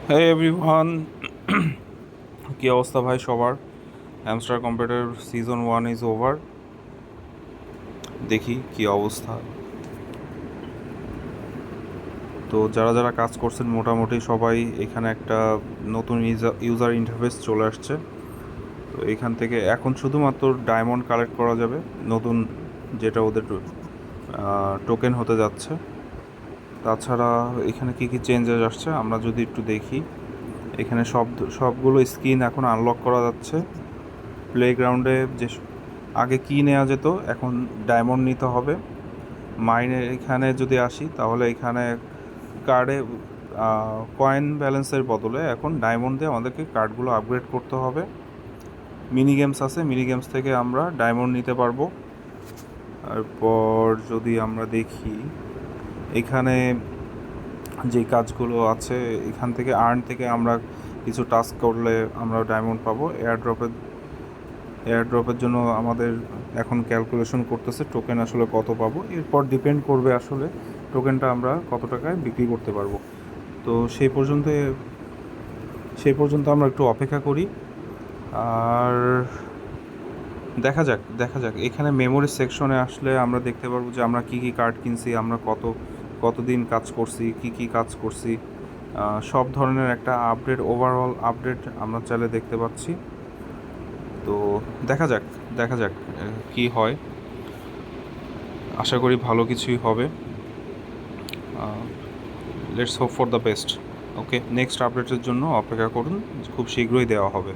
হ্যাঁ এভরিওয়ান, কী অবস্থা ভাই সবার? Hamster computer season 1 is over. দেখি কি অবস্থা। তো যারা যারা কাজ করছেন মোটামুটি সবাই এখানে একটা নতুন ইউজার ইন্টারফেস চলে আসছে। তো এখান থেকে এখন শুধুমাত্র ডায়মন্ড কালেক্ট করা যাবে, নতুন যেটা ওদের টোকেন হতে যাচ্ছে। তাছাড়া এখানে কি কি চেঞ্জেস আসছে আমরা যদি একটু দেখি। এখানে সবগুলো স্কিন এখন আনলক করা যাচ্ছে। প্লেগ্রাউন্ডে যে আগে কি নেওয়া যেত, এখন ডায়মন্ড নিতে হবে। মাইনে এখানে যদি আসি তাহলে এখানে কার্ডে কয়েন ব্যালেন্সের বদলে এখন ডায়মন্ড দিয়ে আমাদেরকে কার্ডগুলো আপগ্রেড করতে হবে। মিনি গেমস আছে, মিনি গেমস থেকে আমরা ডায়মন্ড নিতে পারবো। তারপর যদি আমরা দেখি এখানে যে কাজগুলো আছে, এখান থেকে আর্ন থেকে আমরা কিছু টাস্ক করলে আমরা ডায়মন্ড পাবো। এয়ারড্রপের জন্য আমাদের এখন ক্যালকুলেশন করতেছে টোকেন আসলে কত পাবো, এরপর ডিপেন্ড করবে আসলে টোকেনটা আমরা কত টাকায় বিক্রি করতে পারবো। তো সেই পর্যন্ত আমরা একটু অপেক্ষা করি। আর দেখা যাক এখানে মেমোরি সেকশনে আসলে আমরা দেখতে পারবো যে আমরা কী কী কার্ড কিনছি, আমরা কতদিন কাজ করছি, কী কাজ করছি, সব ধরনের একটা ওভারঅল আপডেট আমরা চাইলে দেখতে পাচ্ছি। তো দেখা যাক কি হয়। আশা করি ভালো কিছুই হবে। Let's hope for the best. Okay, next আপডেটের জন্য অপেক্ষা করুন, খুব শীঘ্রই দেওয়া হবে।